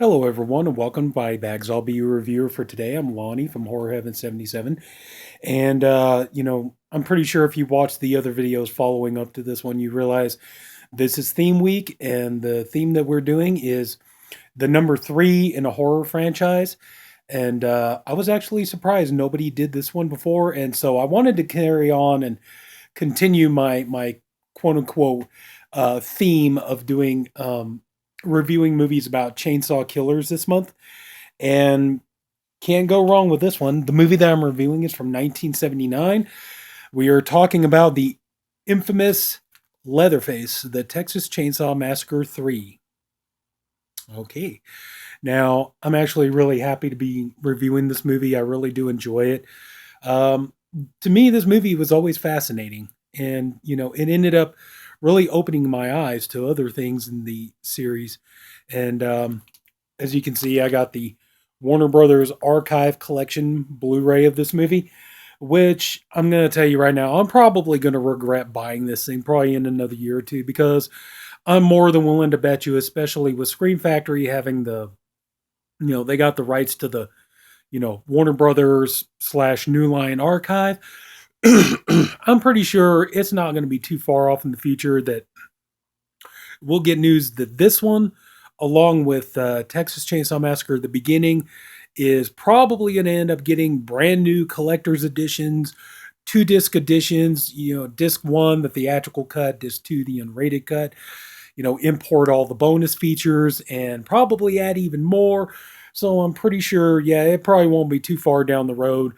Hello, everyone, and welcome by Bags. I'll be your reviewer for today. I'm Lonnie from Horror Heaven77. And, I'm pretty sure if you watched the other videos following up to this one, you realize this is theme week, and the theme that we're doing is the number three in a horror franchise. And I was actually surprised nobody did this one before. And so I wanted to carry on and continue my quote unquote theme of doing reviewing movies about chainsaw killers this month. And can't go wrong with this one. The movie that I'm reviewing is from 1979. We are talking about the infamous Leatherface, the Texas Chainsaw Massacre 3. Okay. Now, I'm actually really happy to be reviewing this movie. I really do enjoy it. Um, to me, this movie was always fascinating. And, it ended up really opening my eyes to other things in the series. And as you can see, I got the Warner Brothers Archive Collection Blu-ray of this movie, which I'm going to tell you right now, I'm probably going to regret buying this thing probably in another year or two because I'm more than willing to bet you, especially with Scream Factory having they got the rights to the, Warner Brothers slash New Line Archive. I'm pretty sure it's not going to be too far off in the future that we'll get news that this one, along with Texas Chainsaw Massacre, the beginning, is probably going to end up getting brand new collector's editions, 2 disc editions, disc one, the theatrical cut, disc two, the unrated cut, import all the bonus features and probably add even more. So I'm pretty sure, yeah, it probably won't be too far down the road.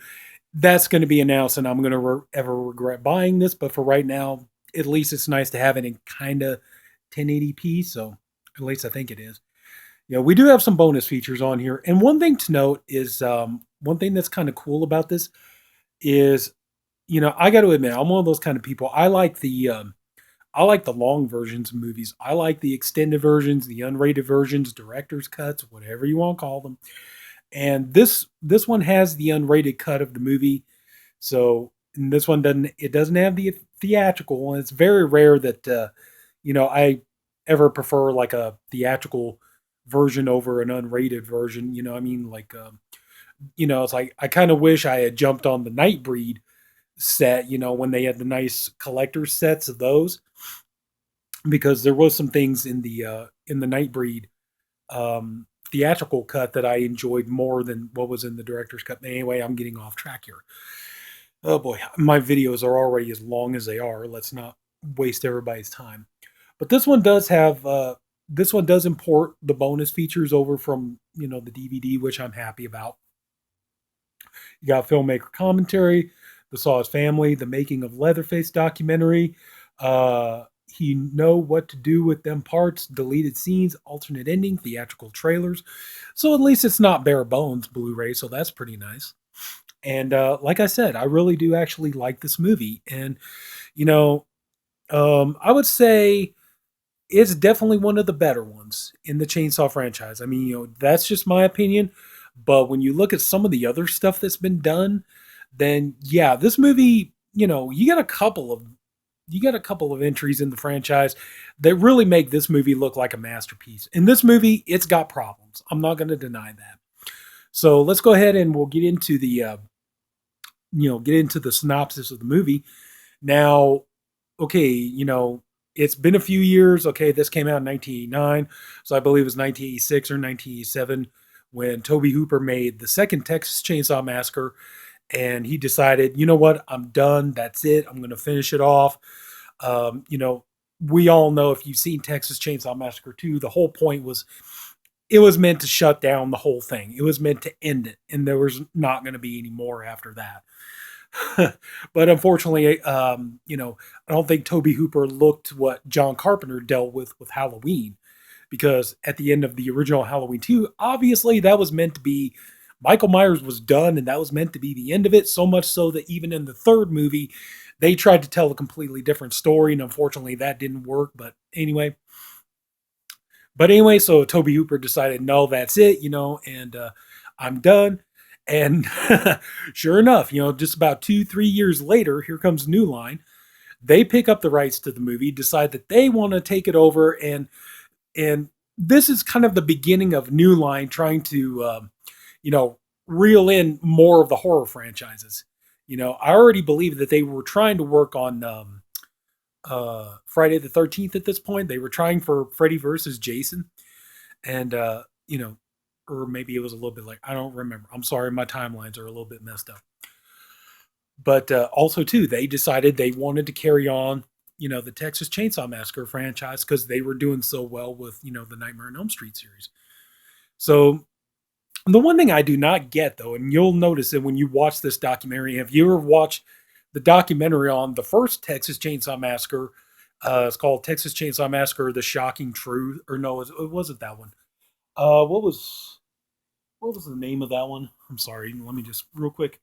That's going to be announced, and I'm going to ever regret buying this. But for right now, at least it's nice to have it in kind of 1080p. So at least I think it is. We do have some bonus features on here. And one thing to note is one thing that's kind of cool about this is, I got to admit, I'm one of those kind of people. I like the long versions of movies. I like the extended versions, the unrated versions, director's cuts, whatever you want to call them. And this one has the unrated cut of the movie. So this one doesn't have the theatrical one. It's very rare that I ever prefer like a theatrical version over an unrated version. I mean, like it's like I kind of wish I had jumped on the Nightbreed set, when they had the nice collector sets of those, because there was some things in the Nightbreed theatrical cut that I enjoyed more than what was in the director's cut. Anyway, I'm getting off track here. Oh boy, my videos are already as long as they are. Let's not waste everybody's time. But this one does import the bonus features over from the DVD, which I'm happy about. You got filmmaker commentary, the Saw's family, the making of Leatherface documentary. He know what to do with them parts, deleted scenes, alternate ending, theatrical trailers. So at least it's not bare bones Blu-ray, so that's pretty nice. And like I said, I really do actually like this movie. And, I would say it's definitely one of the better ones in the Chainsaw franchise. I mean, that's just my opinion. But when you look at some of the other stuff that's been done, then yeah, this movie, you got a couple of entries in the franchise that really make this movie look like a masterpiece. In this movie, it's got problems. I'm not going to deny that. So let's go ahead and we'll get into the synopsis of the movie. Now, okay, it's been a few years. Okay, this came out in 1989, so I believe it was 1986 or 1987 when Tobe Hooper made the second Texas Chainsaw Massacre, and he decided, you know what, I'm done. That's it. I'm going to finish it off. We all know, if you've seen Texas Chainsaw Massacre 2, the whole point was it was meant to shut down the whole thing. It was meant to end it, and there was not going to be any more after that. But unfortunately, I don't think Tobe Hooper looked what John Carpenter dealt with Halloween, because at the end of the original Halloween 2, obviously that was meant to be, Michael Myers was done, and that was meant to be the end of it, so much so that even in the third movie, they tried to tell a completely different story, and unfortunately that didn't work. But anyway, so Tobe Hooper decided, no, that's it, and I'm done. And sure enough, just about 2-3 years later, here comes New Line. They pick up the rights to the movie, decide that they want to take it over and this is kind of the beginning of New Line trying to, you know, reel in more of the horror franchises. You know, I already believe that they were trying to work on Friday the 13th at this point. They were trying for Freddy versus Jason. And, you know, or maybe it was a little bit like, I don't remember. I'm sorry, my timelines are a little bit messed up. But also, too, they decided they wanted to carry on, you know, the Texas Chainsaw Massacre franchise because they were doing so well with, you know, the Nightmare on Elm Street series. So the one thing I do not get, though, and you'll notice it when you watch this documentary, have you ever watched the documentary on the first Texas Chainsaw Massacre? It's called Texas Chainsaw Massacre: The Shocking Truth, or no, it wasn't that one. Uh, what was what was the name of that one? I'm sorry. Let me just real quick.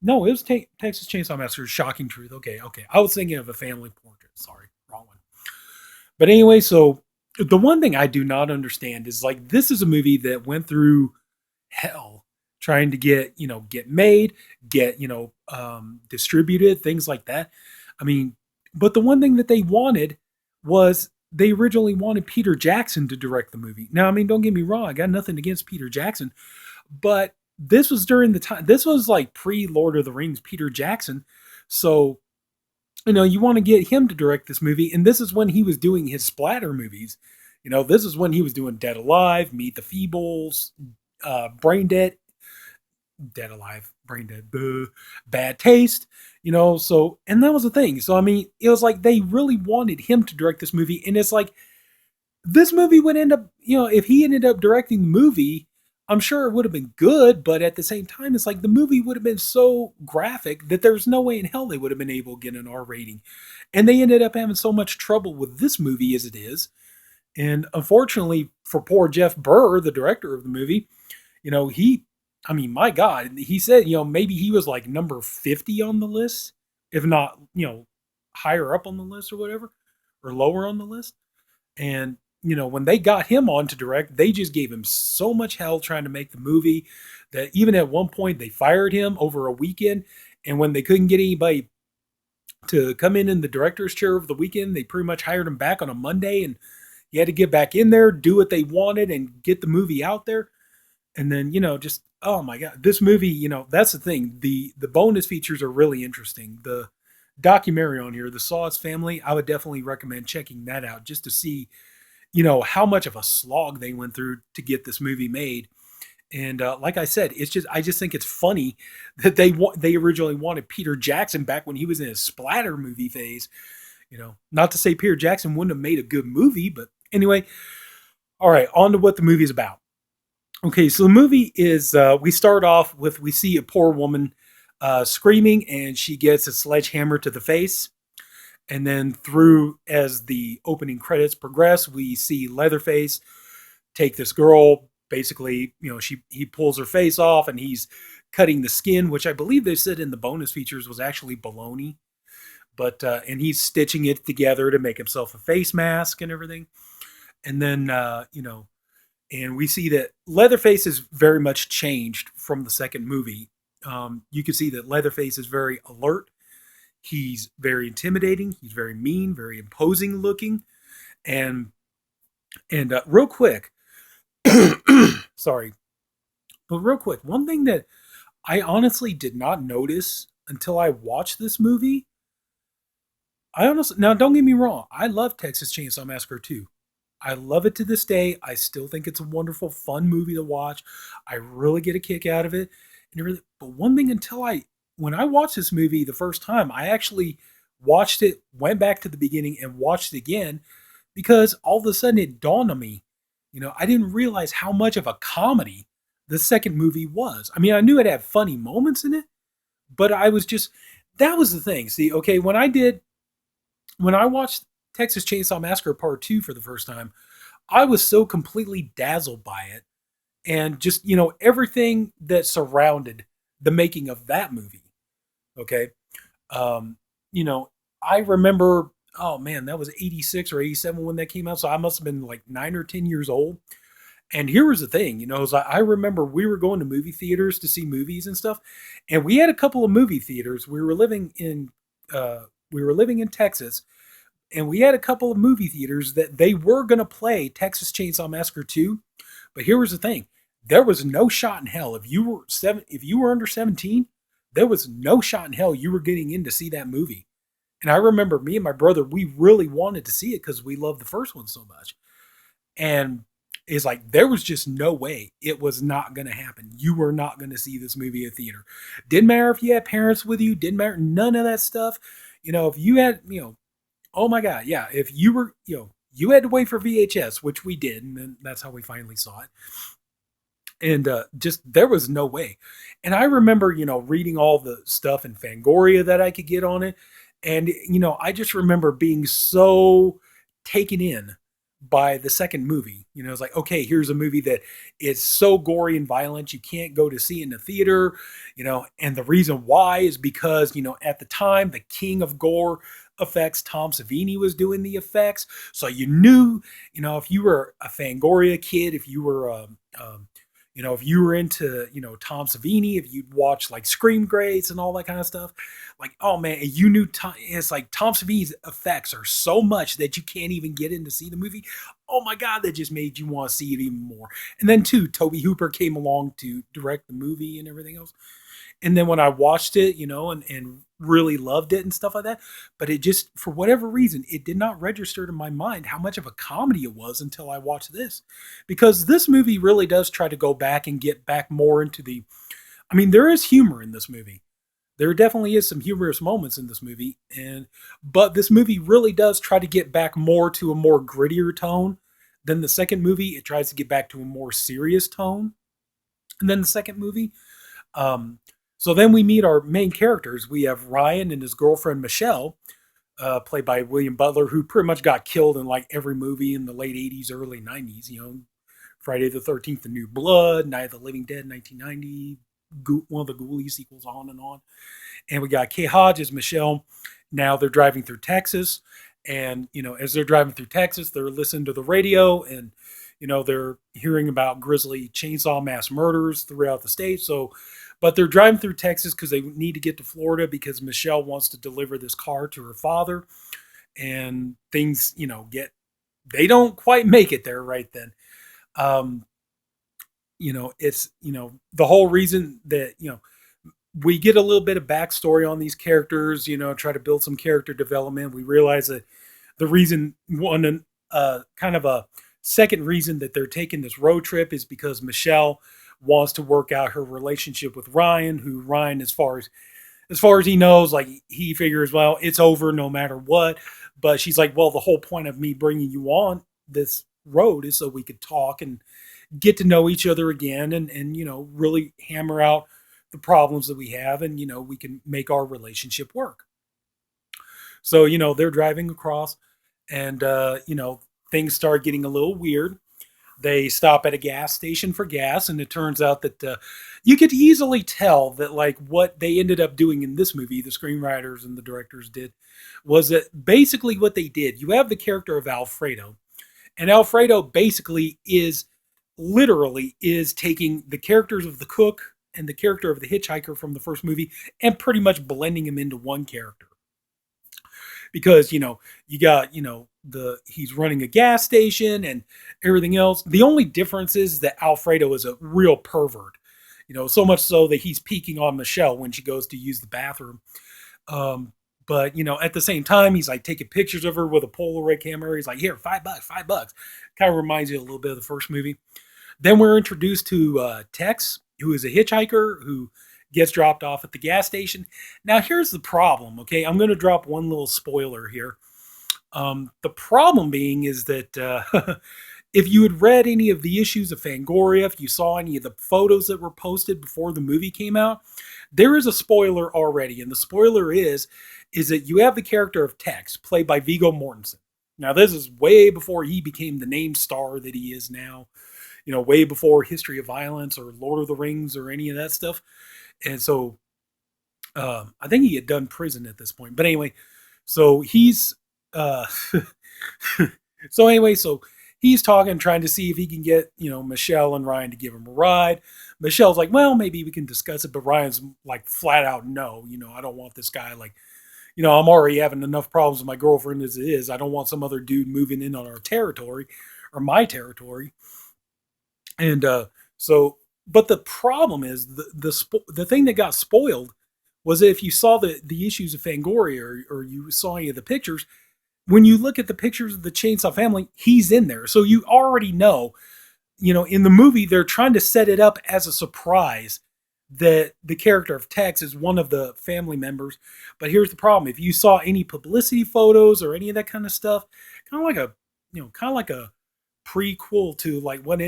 No, it was Texas Chainsaw Massacre: Shocking Truth. Okay, okay. I was thinking of A Family Portrait. Sorry, wrong one. But anyway, so the one thing I do not understand is like this is a movie that went through hell trying to get, you know, get made, get, you know, distributed, things like that. I mean, but the one thing that they wanted was they originally wanted Peter Jackson to direct the movie. Now, I mean, don't get me wrong, I got nothing against Peter Jackson, but this was during the time, this was like pre Lord of the Rings Peter Jackson. So, you know, you want to get him to direct this movie, and this is when he was doing his splatter movies. You know, this is when he was doing Dead Alive, Meet the Feebles, Brain Dead, Dead Alive, Brain Dead, Bad Taste, you know. So, and that was the thing. So, I mean, it was like they really wanted him to direct this movie, and it's like this movie would end up, you know, if he ended up directing the movie, I'm sure it would have been good, but at the same time, it's like the movie would have been so graphic that there's no way in hell they would have been able to get an R rating. And they ended up having so much trouble with this movie as it is. And unfortunately for poor Jeff Burr, the director of the movie, you know, I mean, my God, he said, you know, maybe he was like number 50 on the list, if not, you know, higher up on the list or whatever, or lower on the list. And, you know, when they got him on to direct, they just gave him so much hell trying to make the movie that even at one point they fired him over a weekend. And when they couldn't get anybody to come in the director's chair of the weekend, they pretty much hired him back on a Monday, and he had to get back in there, do what they wanted, and get the movie out there. And then, you know, just, oh my God, this movie, you know, that's the thing. The bonus features are really interesting. The documentary on here, The Saw's Family, I would definitely recommend checking that out just to see, you know, how much of a slog they went through to get this movie made. And like I said, it's just I just think it's funny that they originally wanted Peter Jackson back when he was in his splatter movie phase. You know, not to say Peter Jackson wouldn't have made a good movie, but anyway. All right, on to what the movie is about. Okay, so the movie is we start off with we see a poor woman screaming, and she gets a sledgehammer to the face. And then through as the opening credits progress, we see Leatherface take this girl. Basically, you know, he pulls her face off, and he's cutting the skin, which I believe they said in the bonus features was actually baloney. But and he's stitching it together to make himself a face mask and everything. And then you know, and we see that Leatherface is very much changed from the second movie. You can see that Leatherface is very alert. He's very intimidating. He's very mean, very imposing looking. And real quick, sorry, but real quick, one thing that I honestly did not notice until I watched this movie. I honestly, now don't get me wrong, I love Texas Chainsaw Massacre 2. I love it to this day. I still think it's a wonderful, fun movie to watch. I really get a kick out of it and everything. But one thing when I watched this movie the first time, I actually watched it, went back to the beginning and watched it again because all of a sudden it dawned on me, you know, I didn't realize how much of a comedy the second movie was. I mean, I knew it had funny moments in it, but I was just, that was the thing. See, okay, when I watched Texas Chainsaw Massacre Part 2 for the first time, I was so completely dazzled by it and just, you know, everything that surrounded the making of that movie. Okay. You know, I remember, oh man, that was 86 or 87 when that came out. So I must have been like 9 or 10 years old. And here was the thing, you know, is I remember we were going to movie theaters to see movies and stuff. And we had a couple of movie theaters. We were living in Texas, And we had a couple of movie theaters that they were going to play Texas Chainsaw Massacre 2. But here was the thing. There was no shot in hell if you were under 17, there was no shot in hell you were getting in to see that movie. And I remember me and my brother, we really wanted to see it because we loved the first one so much. And it's like there was just no way it was not going to happen. You were not going to see this movie at theater. Didn't matter if you had parents with you. Didn't matter none of that stuff. If you had, oh my God, yeah. If you were, you had to wait for VHS, which we did, and then that's how we finally saw it. And just there was no way. And I remember, reading all the stuff in Fangoria that I could get on it, and I just remember being so taken in by the second movie. It's like, okay, here's a movie that is so gory and violent you can't go to see in the theater. And the reason why is because at the time the king of gore effects, Tom Savini, was doing the effects, so you knew, if you were a Fangoria kid, if you were if you were into, Tom Savini, if you'd watch like Scream Greats and all that kind of stuff, like, oh man, you knew it's like Tom Savini's effects are so much that you can't even get in to see the movie. Oh my God, that just made you want to see it even more. And then too, Tobe Hooper came along to direct the movie and everything else. And then when I watched it, and really loved it and stuff like that, but it just, for whatever reason, it did not register to my mind how much of a comedy it was until I watched this. Because this movie really does try to go back and get back more into there is humor in this movie. There definitely is some humorous moments in this movie, but this movie really does try to get back more to a more grittier tone than the second movie. It tries to get back to a more serious tone than the second movie. So then we meet our main characters. We have Ryan and his girlfriend Michelle, played by William Butler, who pretty much got killed in like every movie in the late 80s, early 90s. Friday the 13th, The New Blood, Night of the Living Dead, 1990, one of the Ghoulies sequels, on and on. And we got Kay Hodge as Michelle. Now they're driving through Texas. And, as they're driving through Texas, they're listening to the radio and, they're hearing about grisly chainsaw mass murders throughout the state. But they're driving through Texas because they need to get to Florida because Michelle wants to deliver this car to her father. And things, they don't quite make it there right then. It's, the whole reason that, we get a little bit of backstory on these characters, try to build some character development. We realize that the reason, kind of a second reason that they're taking this road trip is because Michelle wants to work out her relationship with Ryan, who Ryan, as far as he knows, like, he figures, well, it's over no matter what. But she's like, well, the whole point of me bringing you on this road is so we could talk and get to know each other again and really hammer out the problems that we have, and we can make our relationship work. So they're driving across, and things start getting a little weird. They stop at a gas station for gas, and it turns out that you could easily tell that, like, what they ended up doing in this movie, the screenwriters and the directors did, was that basically what they did, you have the character of Alfredo, and Alfredo basically literally is taking the characters of the cook and the character of the hitchhiker from the first movie and pretty much blending them into one character. Because, you got, he's running a gas station and everything else. The only difference is that Alfredo is a real pervert, so much so that he's peeking on Michelle when she goes to use the bathroom. But, at the same time, he's like taking pictures of her with a Polaroid camera. He's like, here, $5, $5. Kind of reminds you a little bit of the first movie. Then we're introduced to Tex, who is a hitchhiker who gets dropped off at the gas station. Now, here's the problem, okay? I'm going to drop one little spoiler here. The problem being is that if you had read any of the issues of Fangoria, if you saw any of the photos that were posted before the movie came out, there is a spoiler already. And the spoiler is that you have the character of Tex, played by Viggo Mortensen. Now, this is way before he became the name star that he is now. Way before History of Violence or Lord of the Rings or any of that stuff. And so I think he had done prison at this point. But anyway, so he's so he's talking, trying to see if he can get, Michelle and Ryan to give him a ride. Michelle's like, well, maybe we can discuss it. But Ryan's like flat out, no, I don't want this guy like I'm already having enough problems with my girlfriend as it is. I don't want some other dude moving in on our territory or my territory. And so, but the problem is the thing that got spoiled was that if you saw the issues of Fangoria, or you saw any of the pictures, when you look at the pictures of the Chainsaw family, he's in there. So you already know, in the movie, they're trying to set it up as a surprise that the character of Tex is one of the family members. But here's the problem: if you saw any publicity photos or any of that kind of stuff, kind of like a prequel to like what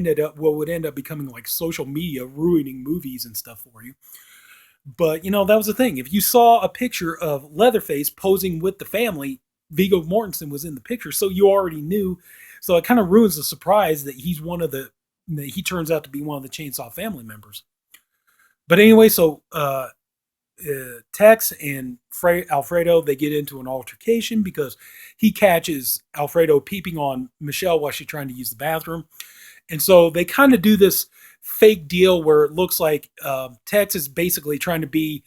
would end up becoming like social media ruining movies and stuff for you. But that was the thing. If you saw a picture of Leatherface posing with the family, Viggo Mortensen was in the picture, so you already knew. So it kind of ruins the surprise that he turns out to be one of the Chainsaw family members. But anyway, so Tex and Alfredo, they get into an altercation because he catches Alfredo peeping on Michelle while she's trying to use the bathroom. And so they kind of do this fake deal where it looks like Tex is basically trying to be,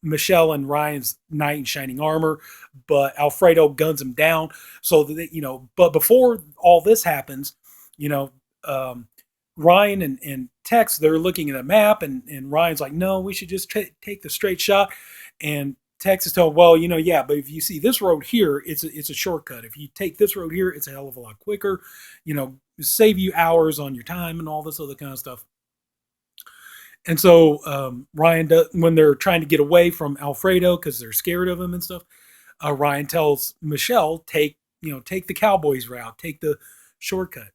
Michelle and Ryan's knight in shining armor, but Alfredo guns him down. So that, but before all this happens, you know, um, Ryan and Tex, they're looking at a map, and Ryan's like, no, we should just take the straight shot. And Tex is told, well, yeah, but if you see this road here, it's a shortcut. If you take this road here, it's a hell of a lot quicker, save you hours on your time and all this other kind of stuff. And so Ryan does, when they're trying to get away from Alfredo because they're scared of him and stuff, Ryan tells Michelle, take the Cowboys route, take the shortcut.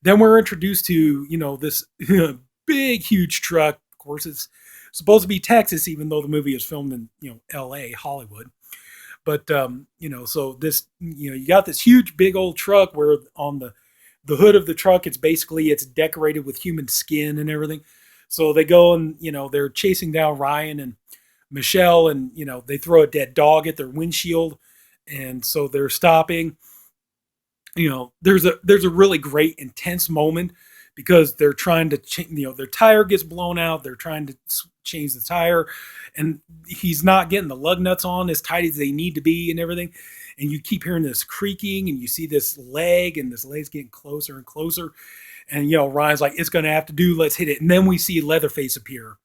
Then we're introduced to, this big, huge truck. Of course, it's supposed to be Texas, even though the movie is filmed in, L.A., Hollywood. But, so this, you got this huge, big old truck where on the hood of the truck, it's decorated with human skin and everything. So they go and, they're chasing down Ryan and Michelle, and, they throw a dead dog at their windshield. And so they're stopping. There's a really great intense moment because they're trying to their tire gets blown out. They're trying to change the tire, and he's not getting the lug nuts on as tight as they need to be and everything. And you keep hearing this creaking, and you see this leg, and this leg's getting closer and closer. And Ryan's like, it's going to have to do. Let's hit it. And then we see Leatherface appear.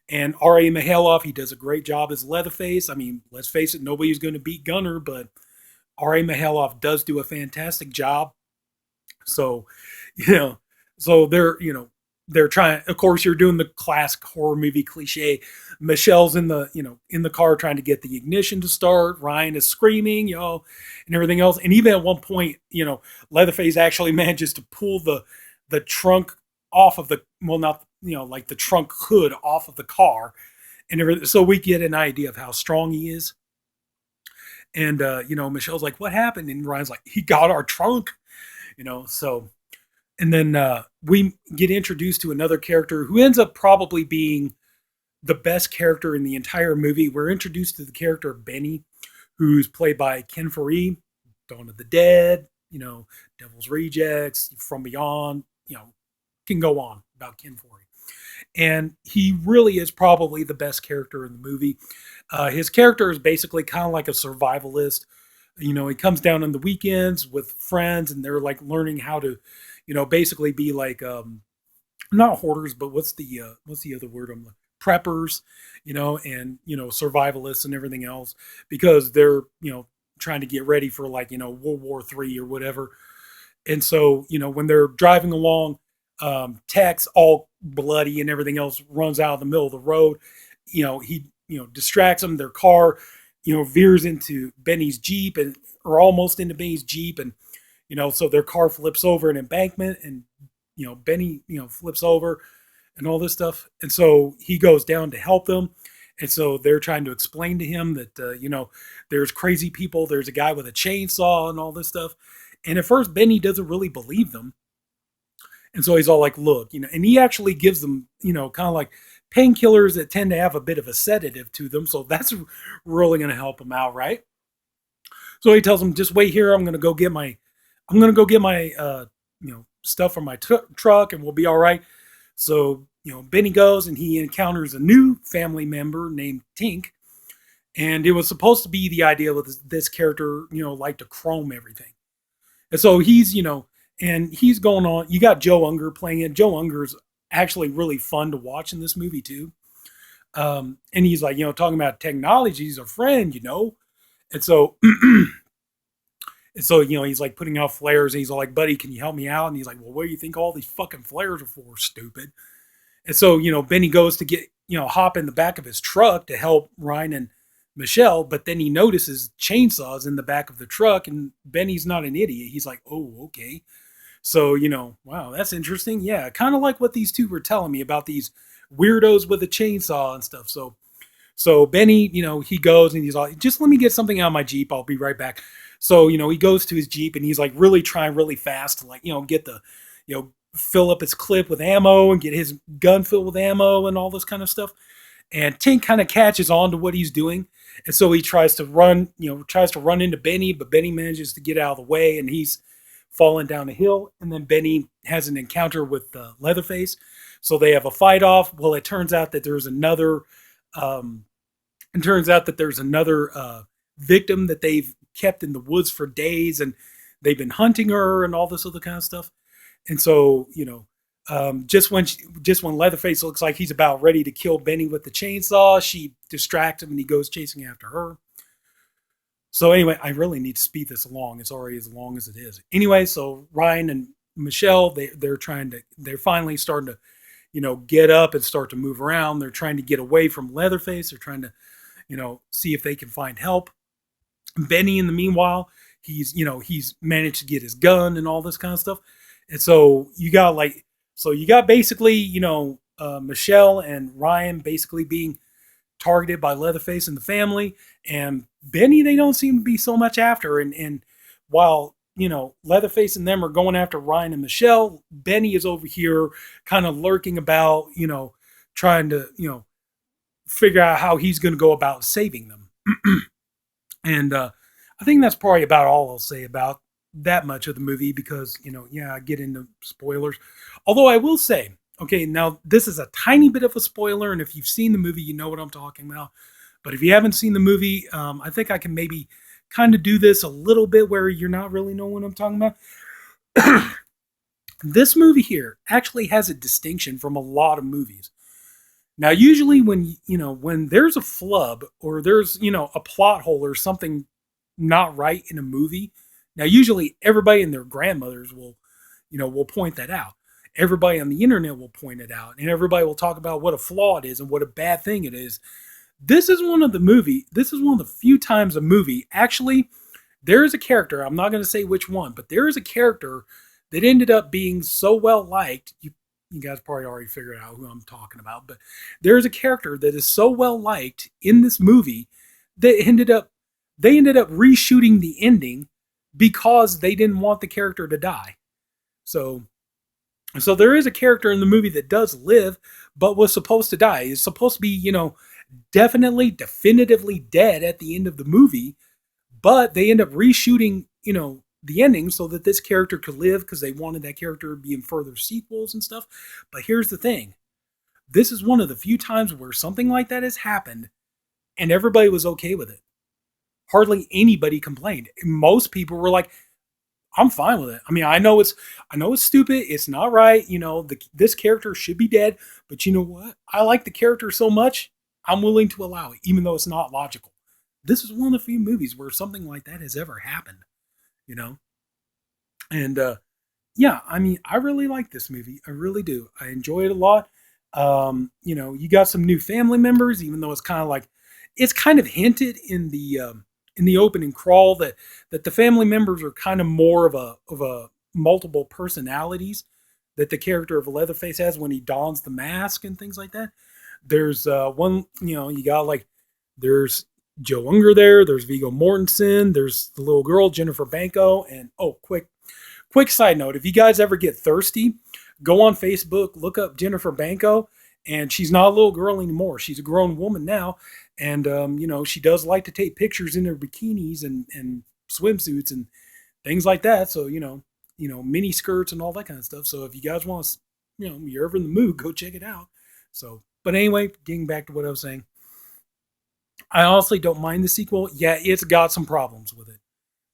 And R.A. Mihailoff, he does a great job as Leatherface. I mean, let's face it, nobody's going to beat Gunner, but R.A. Mihailoff does do a fantastic job. So, so they're trying, of course, you're doing the classic horror movie cliche. Michelle's in the car trying to get the ignition to start. Ryan is screaming, and everything else. And even at one point, Leatherface actually manages to pull the trunk off of not, like the trunk hood off of the car and everything. So we get an idea of how strong he is. And, Michelle's like, what happened? And Ryan's like, he got our trunk, so. And then we get introduced to another character who ends up probably being the best character in the entire movie. We're introduced to the character of Benny, who's played by Ken Foree, Dawn of the Dead, Devil's Rejects, From Beyond, can go on about Ken Foree. And he really is probably the best character in the movie. His character is basically kind of like a survivalist. He comes down on the weekends with friends, and they're like learning how to, basically be like not hoarders, but what's the other word? Preppers, and survivalists and everything else, because they're trying to get ready for like World War III or whatever. And so when they're driving along, Tex, all bloody and everything else, runs out of the middle of the road. He distracts them. Their car veers into Benny's Jeep, or almost into Benny's Jeep, and so their car flips over an embankment, and Benny flips over and all this stuff. And so he goes down to help them. And so they're trying to explain to him that there's crazy people, there's a guy with a chainsaw and all this stuff. And at first Benny doesn't really believe them. And so he's all like, look, and he actually gives them, kind of like painkillers that tend to have a bit of a sedative to them. So that's really going to help him out, right? So he tells them, just wait here. I'm going to go get my stuff from my truck, and we'll be all right. So, Benny goes, and he encounters a new family member named Tink. And it was supposed to be the idea with this character, like to chrome everything. And so he's, and he's going on. You got Joe Unger playing it. Joe Unger's actually really fun to watch in this movie too. And he's like, talking about technology. He's a friend. And so, he's like putting out flares, and he's like, "Buddy, can you help me out?" And he's like, "Well, what do you think all these fucking flares are for, stupid?" And so, Benny goes to get, hop in the back of his truck to help Ryan and Michelle, but then he notices chainsaws in the back of the truck, and Benny's not an idiot. He's like, "Oh, okay." So, wow, that's interesting. Yeah, kind of like what these two were telling me about these weirdos with a chainsaw and stuff. So Benny, he goes and he's like, "Just let me get something out of my Jeep. I'll be right back." So, he goes to his Jeep and he's like really trying really fast to, like, get the, fill up his clip with ammo and get his gun filled with ammo and all this kind of stuff. And Tink kind of catches on to what he's doing. And so he tries to run into Benny, but Benny manages to get out of the way and he's falling down a hill. And then Benny has an encounter with Leatherface. So they have a fight off. Well, it turns out that there's another, um, victim that they've kept in the woods for days, and they've been hunting her and all this other kind of stuff. And so, just when Leatherface looks like he's about ready to kill Benny with the chainsaw, she distracts him and he goes chasing after her. So anyway, I really need to speed this along. It's already as long as it is. Anyway, so Ryan and Michelle, they're finally starting to, get up and start to move around. They're trying to get away from Leatherface. They're trying to, see if they can find help. Benny, in the meanwhile, he's managed to get his gun and all this kind of stuff. And so you got basically, Michelle and Ryan basically being targeted by Leatherface and the family, and Benny, they don't seem to be so much after. And while, Leatherface and them are going after Ryan and Michelle, Benny is over here kind of lurking about, trying to, figure out how he's going to go about saving them. And I think that's probably about all I'll say about that much of the movie because, I get into spoilers. Although I will say, okay, now this is a tiny bit of a spoiler, and if you've seen the movie, you know what I'm talking about. But if you haven't seen the movie, I think I can maybe kind of do this a little bit where you're not really know what I'm talking about. This movie here actually has a distinction from a lot of movies. Now, usually when there's a flub or there's, a plot hole or something not right in a movie, now usually everybody and their grandmothers will point that out. Everybody on the internet will point it out, and everybody will talk about what a flaw it is and what a bad thing it is. This is one of the few times a movie, actually, there is a character, I'm not going to say which one, but there is a character that ended up being so well liked. You guys probably already figured out who I'm talking about, but there's a character that is so well liked in this movie that they ended up reshooting the ending because they didn't want the character to die. So there is a character in the movie that does live, but was supposed to die. Is supposed to be, definitively dead at the end of the movie, but they end up reshooting, the ending so that this character could live because they wanted that character to be in further sequels and stuff. But here's the thing. This is one of the few times where something like that has happened and everybody was okay with it. Hardly anybody complained. Most people were like, I'm fine with it. I mean, I know it's stupid. It's not right. This character should be dead, but you know what? I like the character so much, I'm willing to allow it, even though it's not logical. This is one of the few movies where something like that has ever happened, And yeah, I mean, I really like this movie. I really do. I enjoy it a lot. You got some new family members, even though it's kind of hinted in the opening crawl that the family members are kind of more of a multiple personalities that the character of Leatherface has when he dons the mask and things like that. There's one, you got there's Joe Unger there. There's Viggo Mortensen. There's the little girl, Jennifer Banco. And quick side note, if you guys ever get thirsty, go on Facebook, look up Jennifer Banco, and she's not a little girl anymore. She's a grown woman now. And, she does like to take pictures in her bikinis and swimsuits and things like that. So, mini skirts and all that kind of stuff. So if you guys want to, you're ever in the mood, go check it out. So, but anyway, getting back to what I was saying. I honestly don't mind the sequel. Yeah, it's got some problems with it.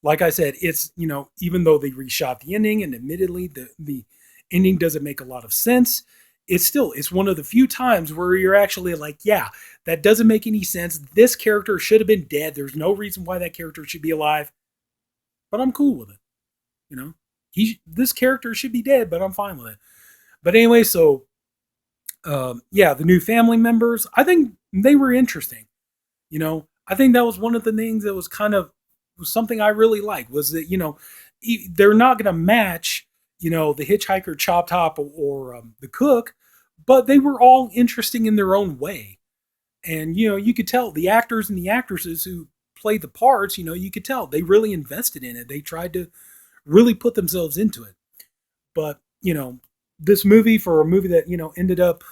Like I said, it's, even though they reshot the ending and admittedly the ending doesn't make a lot of sense, it's one of the few times where you're actually like, yeah, that doesn't make any sense. This character should have been dead. There's no reason why that character should be alive, but I'm cool with it. You know, this character should be dead, but I'm fine with it. But anyway, so yeah, the new family members, I think they were interesting. I think that was one of the things that was kind of was something I really like was that they're not going to match the hitchhiker, chop top, or the cook, but they were all interesting in their own way. And you could tell the actors and the actresses who played the parts. You could tell they really invested in it. They tried to really put themselves into it. But this movie, for a movie that ended up,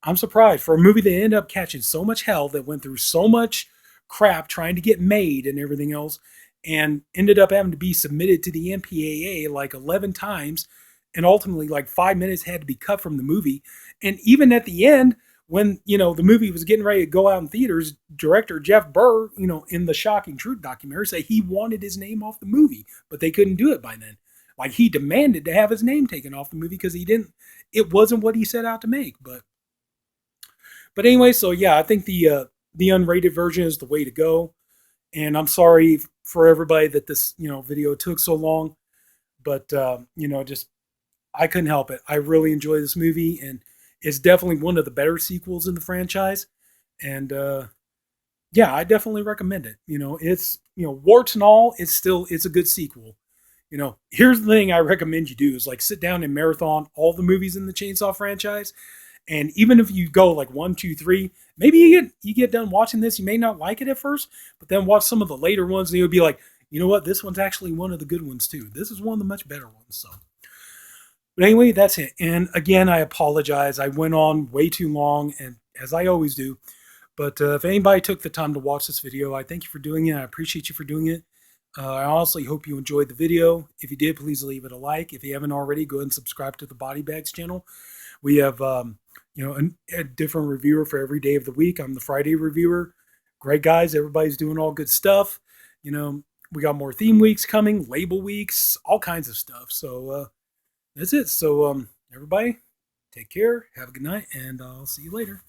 I'm surprised for a movie that ended up catching so much hell, that went through so much crap trying to get made and everything else, and ended up having to be submitted to the MPAA like 11 times, and ultimately like 5 minutes had to be cut from the movie. And even at the end, when the movie was getting ready to go out in theaters, director Jeff Burr, in the Shocking Truth documentary, say he wanted his name off the movie, but they couldn't do it by then. Like he demanded to have his name taken off the movie because he didn't. It wasn't what he set out to make. But anyway, so yeah, I think the unrated version is the way to go. And I'm sorry for everybody that this video took so long, but just I couldn't help it. I really enjoy this movie, and it's definitely one of the better sequels in the franchise. And yeah, I definitely recommend it. It's warts and all, it's a good sequel. Here's the thing I recommend you do is like sit down and marathon all the movies in the Chainsaw franchise. And even if you go like 1, 2, 3, maybe you get done watching this, you may not like it at first, but then watch some of the later ones, and you'll be like, you know what, this one's actually one of the good ones too. This is one of the much better ones. So, but anyway, that's it. And again, I apologize. I went on way too long, and as I always do. But if anybody took the time to watch this video, I thank you for doing it. I appreciate you for doing it. I honestly hope you enjoyed the video. If you did, please leave it a like. If you haven't already, go ahead and subscribe to the Body Bags channel. We have a different reviewer for every day of the week. I'm the Friday reviewer. Great guys. Everybody's doing all good stuff. We got more theme weeks coming, label weeks, all kinds of stuff. So that's it. So everybody, take care. Have a good night, and I'll see you later.